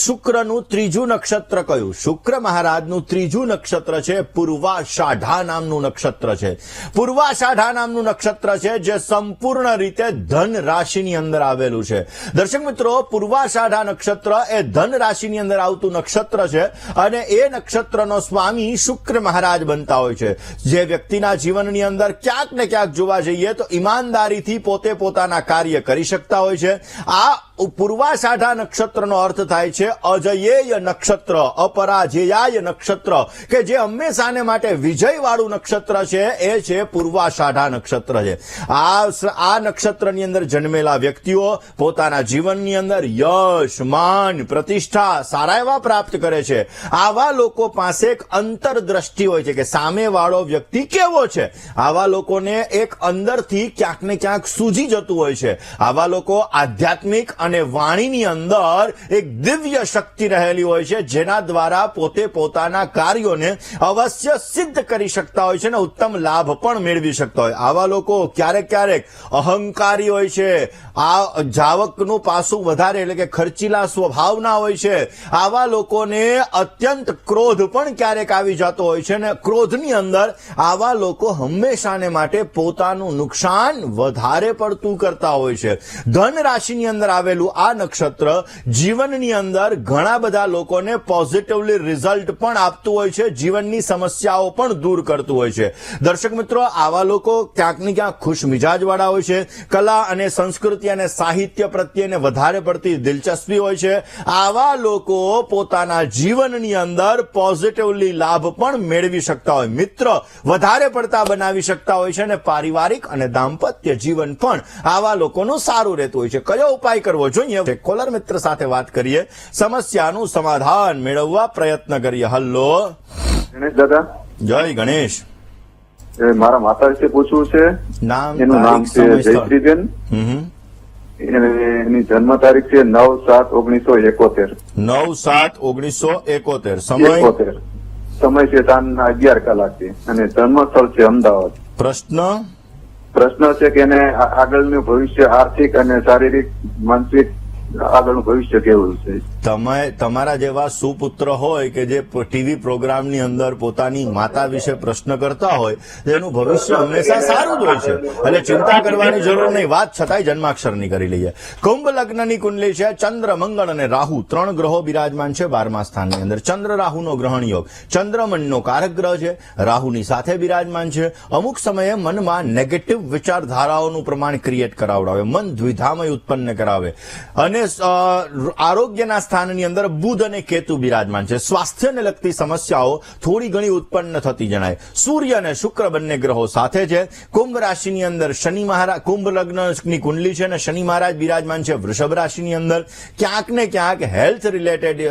શુક્રનું ત્રીજું નક્ષત્ર કયું? શુક્ર મહારાજનું ત્રીજું નક્ષત્ર છે પૂર્વાષાઢા નામનું નક્ષત્ર છે. પૂર્વાષાઢા નામનું નક્ષત્ર છે, જે સંપૂર્ણ રીતે ધન રાશિની અંદર આવેલું છે. દર્શક મિત્રો, પૂર્વાષાઢા નક્ષત્ર એ ધન રાશિની અંદર આવતું નક્ષત્ર છે અને એ નક્ષત્રનો સ્વામી શુક્ર મહારાજ બનતા હોય છે. જે વ્યક્તિના જીવનની અંદર ક્યાંક ને ક્યાંક જોવા જઈએ તો ઈમાનદારીથી પોતે પોતાના કાર્ય કરી શકતા હોય છે. આ પૂર્વાષાઢા નક્ષત્રનો અર્થ થાય છે અજયેય નક્ષત્ર, અપરાજેયાય નક્ષત્ર, કે જે હંમેશાને માટે વિજયવાળું નક્ષત્ર છે, એ છે પૂર્વાષાઢા નક્ષત્ર છે. આ નક્ષત્રની અંદર જન્મેલા વ્યક્તિઓ પોતાના જીવનની અંદર યશ, માન, પ્રતિષ્ઠા સારા એવા પ્રાપ્ત કરે છે. આવા લોકો પાસે એક અંતરદ્રષ્ટિ હોય છે કે સામેવાળો વ્યક્તિ કેવો છે. આવા લોકોને એક અંદરથી ક્યાંક ને ક્યાંક સૂજી જતું હોય છે. આવા લોકો આધ્યાત્મિક અને વાણીની અંદર એક દિવ્ય શક્તિ રહેલી હોય છે, જેના દ્વારા પોતે પોતાના કાર્યોને અવશ્ય સિદ્ધ કરી શકતા હોય છે અને ઉત્તમ લાભ પણ મેળવી શકતા હોય. આવા લોકો ક્યારેક અહંકારી હોય છે. આ જાવકનું પાસું વધારે, એટલે કે ખર્ચીલા સ્વભાવના હોય છે. આવા લોકોને અત્યંત ક્રોધ પણ ક્યારેક આવી જતો હોય છે અને ક્રોધની અંદર આવા લોકો હંમેશાને માટે પોતાનું નુકસાન વધારે પડતું કરતા હોય છે. ધન રાશિની અંદર આવેલું આ નક્ષત્ર જીવનની અંદર ઘણા બધા લોકોને પોઝિટિવલી રિઝલ્ટ પણ આપતું હોય છે, જીવનની સમસ્યાઓ પણ દૂર કરતું હોય છે. દર્શક મિત્રો, આવા લોકો ક્યાંક ને ક્યાંક ખુશ મિજાજ વાળા હોય છે. કલા અને સંસ્કૃતિ અને સાહિત્ય પ્રત્યેને વધારે પડતી દિલચસ્પી હોય છે. આવા લોકો પોતાના જીવનની અંદર પોઝિટિવલી લાભ પણ મેળવી શકતા હોય, મિત્ર વધારે પડતા બનાવી શકતા હોય છે અને પારિવારિક અને દાંપત્ય જીવન પણ આવા લોકોનું સારું રહેતું હોય છે. કયો ઉપાય કરવો જોઈએ? કોલર મિત્ર સાથે વાત કરીએ, સમસ્યાનું સમાધાન મેળવવા પ્રયત્ન કરીએ. હલો, ગણેશ દાદા. જય ગણેશ. મારા માતા વિશે પૂછવું છે. નામ, એનું નામ તારીખ, છે સમય, સ્થળ. જયશ્રીબેન. એની જન્મ તારીખ છે 9/7/1971. 9/7/1971. સમય 71. સમય છે સાંજના 11 કલાકથી અને જન્મ સ્થળ છે અમદાવાદ. પ્રશ્ન છે કે એને આગળનું ભવિષ્ય આર્થિક અને શારીરિક માનસિક આગળનું ભવિષ્ય કેવું છે? તમારા જેવા સુપુત્ર હોય કે જે ટીવી પ્રોગ્રામની અંદર પોતાની માતા વિશે પ્રશ્ન કરતા હોય એનું ભવિષ્ય હંમેશા સારું જ હોય છે, એટલે ચિંતા કરવાની જરૂર નહીં. વાત છતાંય જન્માક્ષરની કરી લઈએ. કુંભ લગ્નની કુંડલી છે. ચંદ્ર, મંગળ અને રાહુ 3 ગ્રહો બિરાજમાન છે 12મા સ્થાનની અંદર. ચંદ્ર રાહુનો ગ્રહણ યોગ. ચંદ્ર મનનો કારક ગ્રહ છે, રાહુની સાથે બિરાજમાન છે. અમુક સમયે મનમાં નેગેટિવ વિચારધારાઓનું પ્રમાણ ક્રિએટ કરાવડાવે, મન દ્વિધામય ઉત્પન્ન કરાવે. અને આરોગ્યના સ્થાનની અંદર બુધ અને કેતુ બિરાજમાન છે. સ્વાસ્થ્યને લગતી સમસ્યાઓ થોડી ઘણી ઉત્પન્ન થતી જણાય. સૂર્ય અને શુક્ર બંને ગ્રહો સાથે છે. કુંભ રાશિની અંદર શનિ મહારાજ, કુંભ લગ્નની કુંડલી છે અને શનિ મહારાજ બિરાજમાન છે વૃષભ રાશિની અંદર. ક્યાંક ને ક્યાંક હેલ્થ રિલેટેડ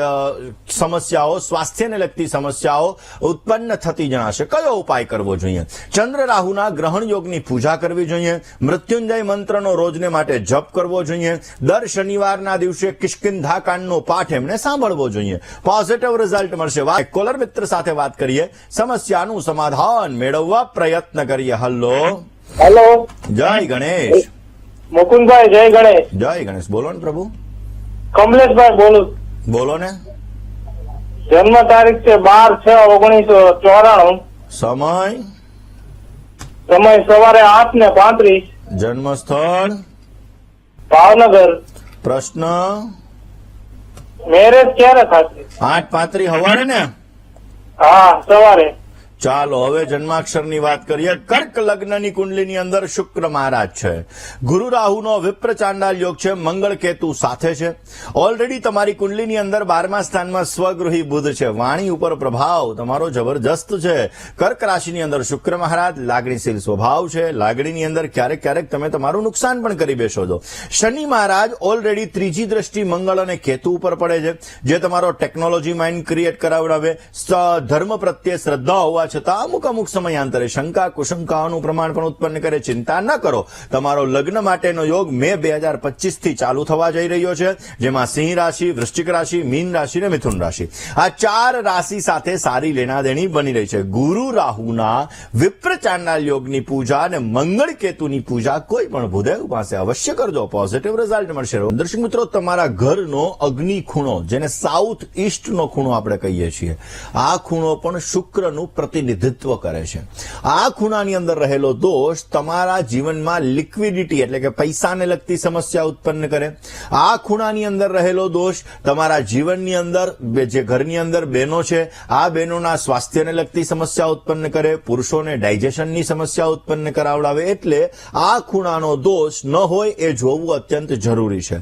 સમસ્યાઓ, સ્વાસ્થ્યને લગતી સમસ્યાઓ ઉત્પન્ન થતી જણાશે. કયો ઉપાય કરવો જોઈએ? ચંદ્ર રાહુના ગ્રહણ યોગની પૂજા કરવી જોઈએ. મૃત્યુંજય મંત્રનો રોજને માટે જપ કરવો જોઈએ. દર શનિવારના દિવસે કિષ્કિંધા કાંડનો પાઠ એમને સાંભળવો જોઈએ. પોઝિટિવ રિઝલ્ટ મળશે. કોલર મિત્ર સાથે વાત કરીએ, સમસ્યાનું સમાધાન મેળવવા પ્રયત્ન કરીએ. હલો હેલો, જય ગણેશ. મુકુંદભાઈ, જય ગણેશ. જય ગણેશ. બોલો ને પ્રભુ. કમલેશભાઈ બોલું. બોલો ને. જન્મ તારીખ છે 12/6/1994. સમય સમય સવારે 8:35. જન્મ સ્થળ ભાવનગર. પ્રશ્ન મેરેજ ક્યારે થશે? 8:35 હવારે ને. હા, સવારે. ચાલો હવે જન્માક્ષરની વાત કરીએ. કર્ક લગ્નની કુંડલીની અંદર શુક્ર મહારાજ છે. ગુરુ રાહુનો વિપ્ર ચાંડાલ યોગ છે. મંગળ કેતુ સાથે છે. ઓલરેડી તમારી કુંડલીની અંદર 12મા સ્થાનમાં સ્વગૃહી બુધ છે. વાણી ઉપર પ્રભાવ તમારો જબરજસ્ત છે. કર્ક રાશિની અંદર શુક્ર મહારાજ, લાગણીશીલ સ્વભાવ છે. લાગણીની અંદર ક્યારેક ક્યારેક તમે તમારું નુકસાન પણ કરી બેસો છો. શનિ મહારાજ ઓલરેડી ત્રીજી દ્રષ્ટિ મંગળ અને કેતુ ઉપર પડે છે, જે તમારો ટેકનોલોજી માઇન્ડ ક્રિએટ કરાવડાવે. ધર્મ પ્રત્યે શ્રદ્ધા હોવા છતાં અમુક સમયાંતરે શંકા કુશંકાઓનું પ્રમાણ પણ ઉત્પન્ન કરે. ચિંતા ન કરો, તમારો લગ્ન માટેનો યોગ મે 2025 થી ચાલુ થવા જઈ રહ્યો છે, જેમાં સિંહ રાશિ, વૃશ્ચિક રાશિ, મીન રાશિ અને મિથુન રાશિ, આ 4 રાશિ સાથે સારી લેણાદેણી બની રહી છે. ગુરુ રાહુના વિપ્ર ચાંડાલ યોગની પૂજા અને મંગળ કેતુની પૂજા કોઈ પણ ભૂદેવ પાસે અવશ્ય કરજો. પોઝિટિવ રિઝલ્ટ મળશે. દર્શક મિત્રો, તમારા ઘરનો અગ્નિ ખૂણો, જેને સાઉથ ઈસ્ટનો ખૂણો આપણે કહીએ છીએ, આ ખૂણો પણ શુક્રનું પ્રતિનિધિત્વ કરે છે. આ ખૂણાની અંદર રહેલો દોષ તમારા જીવનમાં લિક્વિડિટી એટલે કે પૈસાને લગતી સમસ્યા ઉત્પન્ન કરે. આ ખૂણાની અંદર રહેલો દોષ તમારા જીવનની અંદર, જે ઘરની અંદર બહેનો છે, આ બહેનોના સ્વાસ્થ્યને લગતી સમસ્યા ઉત્પન્ન કરે. પુરુષોને ડાયજેશનની સમસ્યા ઉત્પન્ન કરાવડાવે. એટલે આ ખૂણાનો દોષ ન હોય એ જોવું અત્યંત જરૂરી છે.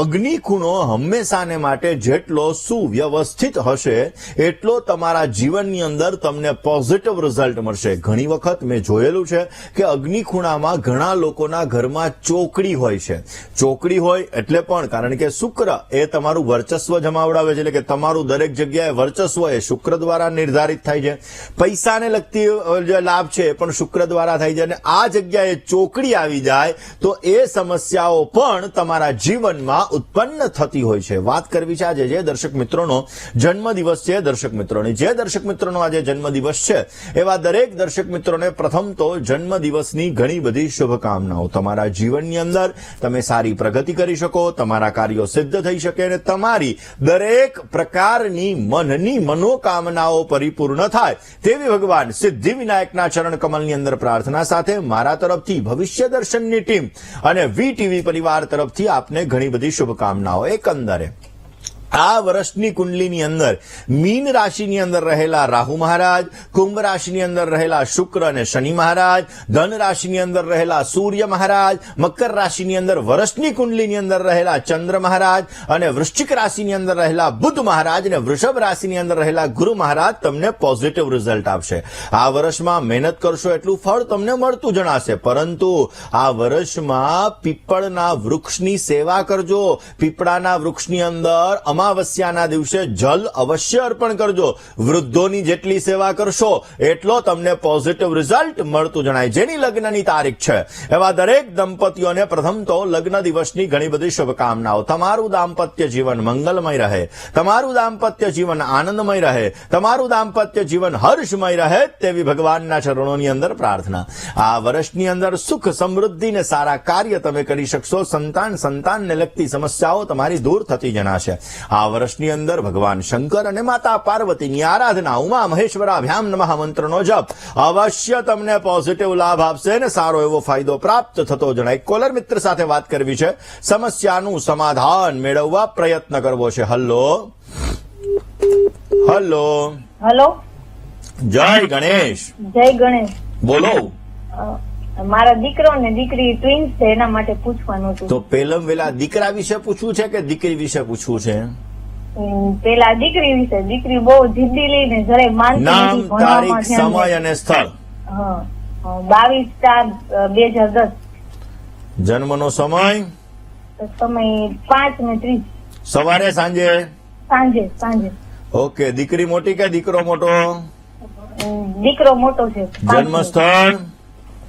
અગ્નિ ખૂણો હંમેશાને માટે જેટલો સુવ્યવસ્થિત હશે એટલો તમારા જીવનની અંદર તમને પોઝિટિવ રિઝલ્ટ મળશે. ઘણી વખત મેં જોયેલું છે કે અગ્નિ ખૂણામાં ઘણા લોકોના ઘરમાં ચોકડી હોય છે. ચોકડી હોય એટલે પણ કારણ કે શુક્ર એ તમારું વર્ચસ્વ જમાવડાવે છે, એટલે કે તમારું દરેક જગ્યાએ વર્ચસ્વ એ શુક્ર દ્વારા નિર્ધારિત થાય છે. પૈસાને લગતી જે લાભ છે એ પણ શુક્ર દ્વારા થાય છે. અને આ જગ્યાએ ચોકડી આવી જાય તો એ સમસ્યાઓ પણ તમારા જીવનમાં ઉત્પન્ન થતી હોય છે. વાત કરવી છે આજે જે દર્શક મિત્રોનો જન્મદિવસ છે, દર્શક મિત્રોની જે દર્શક મિત્રોનો આજે જન્મદિવસ છે એવા દરેક દર્શક મિત્રોને પ્રથમ તો જન્મદિવસની ઘણી બધી શુભકામનાઓ. તમારા જીવનની અંદર તમે સારી પ્રગતિ કરી શકો, તમારા કાર્યો સિદ્ધ થઈ શકે અને તમારી દરેક પ્રકારની મનની મનોકામનાઓ પરિપૂર્ણ થાય તેવી ભગવાન સિદ્ધિ વિનાયકના ચરણ કમલની અંદર પ્રાર્થના સાથે મારા તરફથી, ભવિષ્ય દર્શનની ટીમ અને વીટીવી પરિવાર તરફથી આપને ઘણી બધી શુભકામનાઓ. એકંદરે આ વર્ષની કુંડલીની અંદર મીન રાશિની અંદર રહેલા રાહુ મહારાજ, કુંભ રાશિની અંદર રહેલા શુક્ર અને શનિ મહારાજ, ધન રાશિની અંદર રહેલા સૂર્ય મહારાજ, મકર રાશિની અંદર વર્ષની કુંડલીની અંદર રહેલા ચંદ્ર મહારાજ અને વૃશ્ચિક રાશિની અંદર રહેલા બુધ મહારાજ અને વૃષભ રાશિની અંદર રહેલા ગુરુ મહારાજ તમને પોઝિટિવ રિઝલ્ટ આપશે. આ વર્ષમાં મહેનત કરશો એટલું ફળ તમને મળતું જણાશે. પરંતુ આ વર્ષમાં પીપળના વૃક્ષની સેવા કરજો. પીપળાના વૃક્ષની અંદર અમાવસ્યાના દિવસે જલ અવશ્ય અર્પણ કરજો. વૃદ્ધોની જેટલી સેવા કરશો એટલો તમને પોઝિટિવ રિઝલ્ટ મળતું જણાય. જેની લગ્નની તારીખ છે એવા દરેક દંપતીઓને પ્રથમ તો લગ્ન દિવસની ઘણી બધી શુભકામનાઓ. તમારું દાંપત્ય જીવન મંગલમય રહે, તમારું દાંપત્ય જીવન આનંદમય રહે, તમારું દાંપત્ય જીવન હર્ષમય રહે તેવી ભગવાનના ચરણોની અંદર પ્રાર્થના. આ વર્ષની અંદર સુખ, સમૃદ્ધિ ને સારા કાર્ય તમે કરી શકશો. સંતાનને લગતી સમસ્યાઓ તમારી દૂર થતી જણાશે. આ વર્ષની અંદર ભગવાન શંકર અને માતા પાર્વતીની આરાધના ઉમા મહેશ્વરાભ્યામ નમઃ મંત્રનો જપ અવશ્ય તમને પોઝિટિવ લાભ આપશે અને સારો એવો ફાયદો પ્રાપ્ત થતો જણાય. કોલર મિત્ર સાથે વાત કરવી છે, સમસ્યાનું સમાધાન મેળવવા પ્રયત્ન કરવો છે. હલો હલો હલો, જય ગણેશ. જય ગણેશ. બોલો. મારા દીકરો ને દીકરી ટ્વિન્સ છે, એના માટે પૂછવાનું હતું. તો પેલમ વેલા દીકરા વિશે પૂછવું છે કે દીકરી વિશે પૂછવું છે? પેલા દીકરી વિશે. દીકરી બહુ જિદ્દી લઈને જરાય માનતી નામ, નથી, ભણવામાં તારીખ, ધ્યાન સમય દે. અને સ્થળ. 22/4/2010. જન્મનો સમય સમય 5:30. સવારે સાંજે? સાંજે. ઓકે. દીકરી મોટી કે દીકરો મોટો? દીકરો મોટો છે. જન્મ સ્થળ?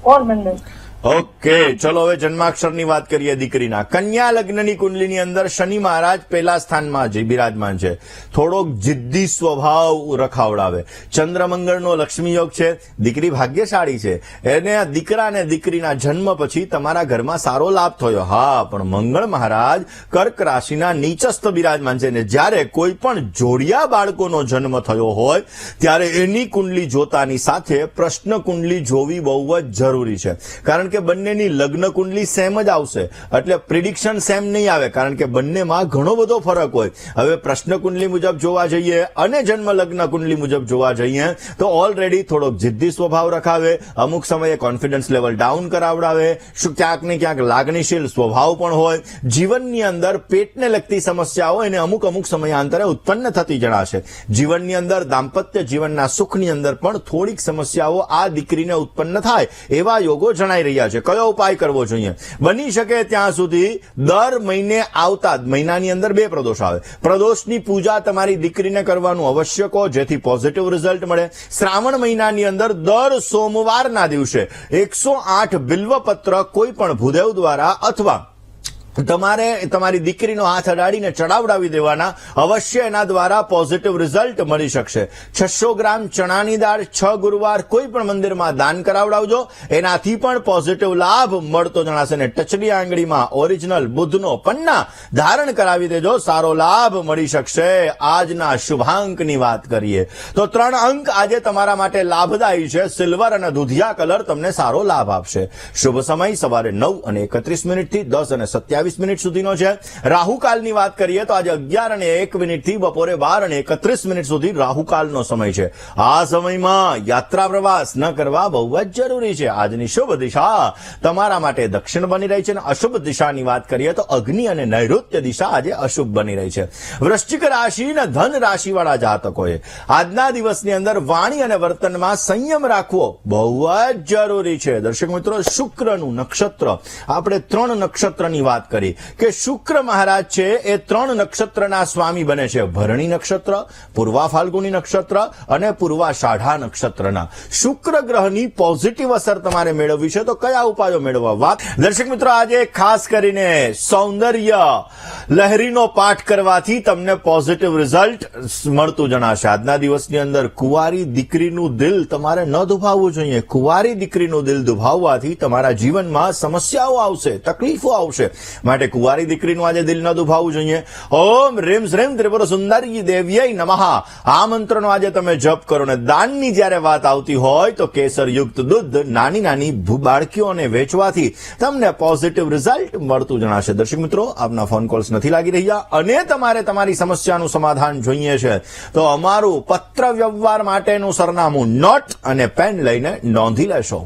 પોરબંદર. ઓકે, ચલો હવે જન્માક્ષરની વાત કરીએ દીકરીના. કન્યા લગ્નની કુંડલીની અંદર શનિ મહારાજ પહેલા સ્થાનમાં જે બિરાજમાન છે. થોડોક જિદ્દી સ્વભાવ રખાવડાવે. ચંદ્રમંગળનો લક્ષ્મી યોગ છે. દીકરી ભાગ્યશાળી છે. એને દીકરા અને દીકરીના જન્મ પછી તમારા ઘરમાં સારો લાભ થયો. હા, પણ મંગળ મહારાજ કર્ક રાશિના નીચસ્થ બિરાજમાન છે ને જ્યારે કોઈ પણ જોડિયા બાળકોનો જન્મ થયો હોય ત્યારે એની કુંડલી જોતાની સાથે પ્રશ્ન કુંડલી જોવી બહુ જ જરૂરી છે. કારણ કે બંનેની લગ્ન કુંડલી સેમ જ આવશે એટલે પ્રિડિક્શન સેમ નહીં આવે, કારણ કે બંનેમાં ઘણો બધો ફરક હોય. હવે પ્રશ્ન કુંડલી મુજબ જોવા જઈએ અને જન્મ લગ્ન કુંડલી મુજબ જોવા જઈએ તો ઓલરેડી થોડોક જિદ્દી સ્વભાવ રખાવે, અમુક સમયે કોન્ફિડન્સ લેવલ ડાઉન કરાવડાવે, ક્યાંક ને ક્યાંક લાગણીશીલ સ્વભાવ પણ હોય. જીવનની અંદર પેટને લગતી સમસ્યાઓ એને અમુક સમયાંતરે ઉત્પન્ન થતી જણાશે. જીવનની અંદર દાંપત્ય જીવનના સુખની અંદર પણ થોડીક સમસ્યાઓ આ દીકરીને ઉત્પન્ન થાય એવા યોગો જણાઈ રહ્યા છે. કયો ઉપાય કરવો જોઈએ? બની શકે ત્યાં સુધી દર મહિને આવતા મહિનાની અંદર 2 પ્રદોષ આવે. પ્રદોષની પૂજા તમારી દીકરીને કરવાનું અવશ્ય કહો, જેથી પોઝિટિવ રિઝલ્ટ મળે. શ્રાવણ મહિનાની અંદર દર સોમવારના દિવસે 108 બિલ્વપત્ર કોઈ પણ ભૂદેવ દ્વારા અથવા તમારે તમારી દીકરીનો હાથ અડાડીને ચડાવડાવી દેવાના. અવશ્ય એના દ્વારા પોઝિટિવ રિઝલ્ટ મળી શકશે. 600 ગ્રામ ચણાની દાળ 6 ગુરુવાર કોઈ પણ મંદિરમાં દાન કરાવડાવજો, એનાથી પણ પોઝિટિવ લાભ મળતો જણાશે. ને ટચલી આંગળીમાં ઓરિજિનલ બુદ્ધનો પન્ના ધારણ કરાવી દેજો, સારો લાભ મળી શકશે. આજના શુભાંકની વાત કરીએ તો 3 અંક આજે તમારા માટે લાભદાયી છે. સિલ્વર અને દુધિયા કલર તમને સારો લાભ આપશે. શુભ સમય સવારે 9:31 થી 10:27 સુધીનો છે. રાહુકાલની વાત કરીએ તો આજે 11:01 થી બપોરે 12:31 સુધી રાહુકાલનો સમય છે. આ સમયમાં યાત્રા પ્રવાસ ન કરવા બહુ જ જરૂરી છે. આજની શુભ દિશા તમારા માટે દક્ષિણ બની રહી છે અને અશુભ દિશાની વાત કરીએ તો અગ્નિ અને નૈઋત્ય દિશા આજે અશુભ બની રહી છે. વૃશ્ચિક રાશિ અને ધન રાશિવાળા જાતકોએ આજના દિવસની અંદર વાણી અને વર્તનમાં સંયમ રાખવો બહુ જ જરૂરી છે. દર્શક મિત્રો, શુક્રનું નક્ષત્ર, આપણે 3 નક્ષત્રની વાત કરી કે શુક્ર મહારાજ છે એ 3 નક્ષત્રના સ્વામી બને છે. ભરણી નક્ષત્ર, પૂર્વા ફાલ્ગુની નક્ષત્ર અને પૂર્વાષાઢા નક્ષત્રના. શુક્ર ગ્રહની પોઝિટિવ અસર તમારે મેળવવી છે તો કયા ઉપાયો મેળવવા? દર્શક મિત્રો, આજે ખાસ કરીને સૌંદર્ય લહેરીનો પાઠ કરવાથી તમને પોઝિટિવ રિઝલ્ટ મળતું જણાશે. આજના દિવસની અંદર કુંવારી દીકરીનું દિલ તમારે ન દુભાવવું જોઈએ. કુંવારી દીકરીનું દિલ દુભાવવાથી તમારા જીવનમાં સમસ્યાઓ આવશે, તકલીફો આવશે. માટે કુંવારી દીકરીનું આજે દિલ ન દુભાવવું જોઈએ. ઓમ રીમ શ્રીમ ત્રિપુર સુંદરી દેવ્યય નમઃ આ મંત્રનો આજે તમે જપ કરો. ને દાનની જ્યારે વાત આવતી હોય તો કેસરયુક્ત દૂધ નાની બાળકીઓને વેચવાથી તમને પોઝિટિવ રિઝલ્ટ મળતું જણાશે. દર્શક મિત્રો, આપના ફોન કોલ્સ નથી લાગી રહ્યા અને તમારે તમારી સમસ્યાનું સમાધાન જોઈએ છે તો અમારું પત્ર વ્યવહાર માટેનું સરનામું નોટ અને પેન લઈને નોંધી લેશો.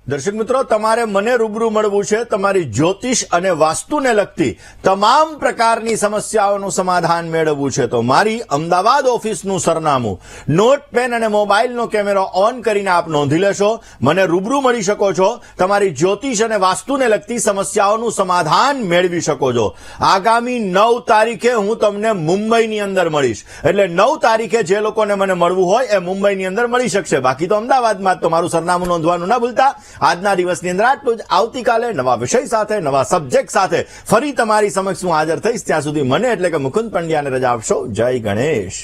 દર્શક મિત્રો, તમારે મને રૂબરૂ મળવું છે તમારી જ્યોતિષ અને વાસ્તુને લગતી તમામ પ્રકારની સમસ્યાઓનું સમાધાન મેળવવું છે તો મારી અમદાવાદ ઓફિસનું સરનામું નોટ પેન અને મોબાઈલનો કેમેરો ઓન કરીને આપ નોંધી લેશો. મને રૂબરૂ મળી શકો છો, તમારી જ્યોતિષ અને વાસ્તુને લગતી સમસ્યાઓનું સમાધાન મેળવી શકો છો. આગામી 9 તારીખે હું તમને મુંબઈની અંદર મળીશ. એટલે 9 તારીખે જે લોકોને મને મળવું હોય એ મુંબઈની અંદર મળી શકશે. બાકી તો અમદાવાદમાં જ તમારું સરનામું નોંધવાનું ના ભૂલતા. આજના દિવસની અંદર આટલું જ. આવતીકાલે નવા વિષય સાથે, નવા સબ્જેક્ટ સાથે ફરી તમારી સમક્ષ હું હાજર થઈશ. ત્યાં સુધી મને એટલે કે મુકુંદ પંડ્યાને રજા આપશો. જય ગણેશ.